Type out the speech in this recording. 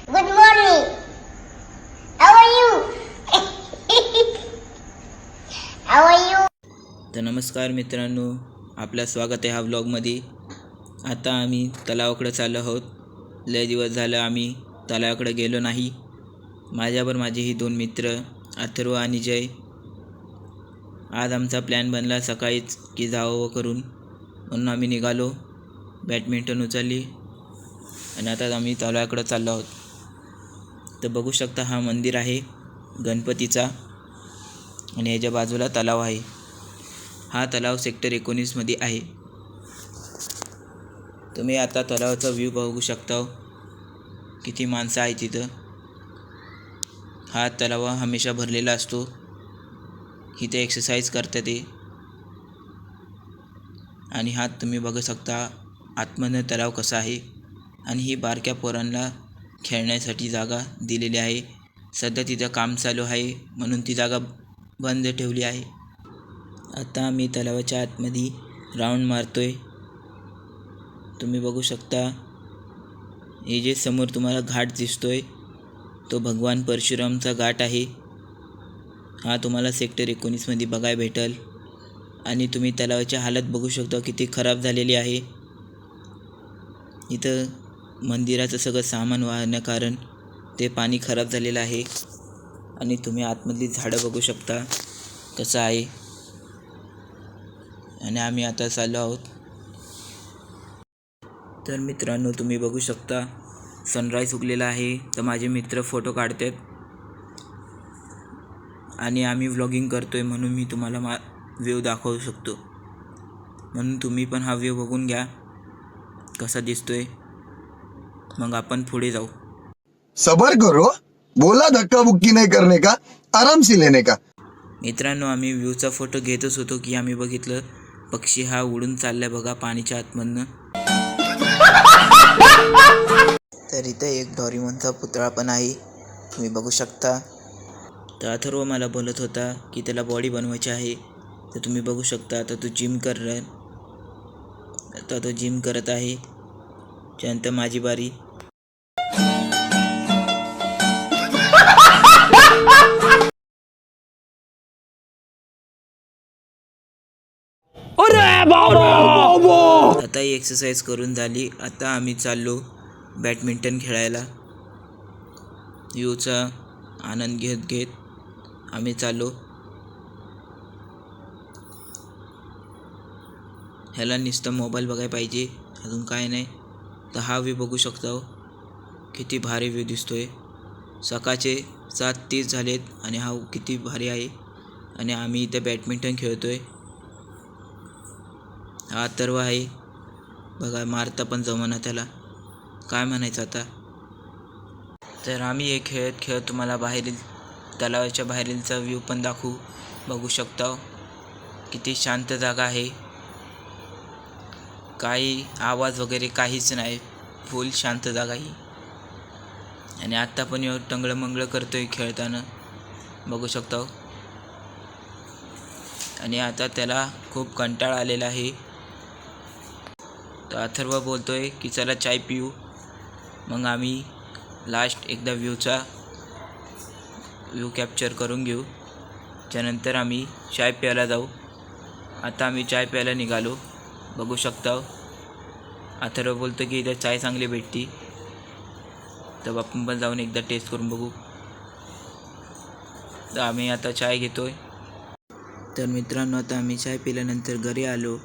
Good morning. How are you? How are you? तर नमस्कार मित्रांनो, आपलं स्वागत आहे ह्या व्लॉगमध्ये. आता आम्ही तलावाकडे चाललो आहोत. लय दिवस झालं आम्ही तलावाकडे गेलो नाही. माझ्यावर माझे ही दोन मित्र अथर्व आणि जय. आज आमचा प्लॅन बनला सकाळीच की जावं करून, म्हणून आम्ही निघालो. बॅडमिंटन उचलली आणि आता आम्ही तलावाकडे चाललो आहोत. तर बघू शकता हा मंदिर आहे गणपतीचा आणि ह्याच्या बाजूला तलाव आहे. हा तलाव सेक्टर 19 मध्ये आहे. तुम्ही आता तलावाचा व्ह्यू बघू शकता. किती माणसं आहेत तिथं. हा तलाव हमेशा भरलेला असतो. इथे एक्सरसाइज करतात ते. आणि हा तुम्ही बघू शकता आतमधनं तलाव कसा आहे. आणि ही बारक्या पोरांना खेळण्यासाठी जागा दिलेली आहे. सध्या तिथं काम चालू आहे म्हणून ती जागा बंद ठेवली आहे. आता आम्ही तलावाच्या आतमध्ये राऊंड मारतोय. तुम्ही बघू शकता हे जे समोर तुम्हाला घाट दिसतोय तो भगवान परशुरामचा घाट आहे. हा तुम्हाला सेक्टर 19 मध्ये बघायला भेटेल. आणि तुम्ही तलावाची हालत बघू शकता किती खराब झालेली आहे. इथं मंदिराचं सगळं सामान वाहण्या कारण ते पाणी खराब झालेलं आहे. आणि तुम्ही आतमधली झाडं बघू शकता कसं आहे. आणि आम्ही आता चाललो आहोत. तर मित्रांनो तुम्ही बघू शकता सनराईज उगलेला आहे. तर माझे मित्र फोटो काढतात आणि आम्ही व्लॉगिंग करतोय म्हणून मी तुम्हाला व्ह्यू दाखवू शकतो. म्हणून तुम्ही पण हा व्ह्यू बघून घ्या कसा दिसतोय. मग आपण पुढे जाऊ. सबर करो, बोला धक्का बुक्की नहीं करने का, आराम से लेने का. मित्रांनो आम्ही व्ह्यूचा फोटो घेतच होतो की आम्ही बघितलं पक्षी हा उडून चाललाय बघा पाण्याच्या आतमधनं. तर इथं एक डोरेमॉनचा पुतळा पण आहे तुम्ही बघू शकता. तर अथर्व मला बोलत होता की त्याला बॉडी बनवायची आहे. तर तुम्ही बघू शकता आता तो जिम करत आहे. त्यानंतर माझी बारी. आता ही एक्सरसाइज करून झाली. आता आम्ही चाललो बॅडमिंटन खेळायला. व्ह्यूचा आनंद घेत आम्ही चाललो. ह्याला नुसतं मोबाईल बघायला पाहिजे अजून काय नाही. तर हा व्ह्यू बघू शकता किती भारी व्ह्यू दिसतोय. सकाळचे 7:30 झालेत आणि हा किती भारी आहे. आणि आम्ही इथं बॅडमिंटन खेळतोय. हा अथर्व आहे बघा मारता पण जमना त्याला काय म्हणायचं आता. तर आम्ही हे खेळत तुम्हाला बाहेरील तलावाच्या बाहेरीलचा व्ह्यू पण दाखवू. बघू शकता किती शांत जागा आहे. काही आवाज वगैरे काहीच नाही. फुल शांत जागा ही. आणि आत्ता पण एवढं टंगळमंगळ करतोय खेळताना बघू शकता. आणि आता त्याला खूप कंटाळा आलेला आहे. तर अथर्व बोलतोय की चला चाय पिऊ. मग आम्ही लास्ट एकदा व्ह्यू कॅप्चर करून घेऊ. त्यानंतर आम्ही चाय प्यायला जाऊ. आता आम्ही चाय प्यायला निघालो बघू शकता. अथर्व बोलतो की इथं चाय चांगली भेटती. तर आपण पण जाऊन एकदा टेस्ट करून बघू. तर आम्ही आता चाय घेतोय. तर मित्रांनो आता आम्ही चाय पिल्यानंतर घरी आलो.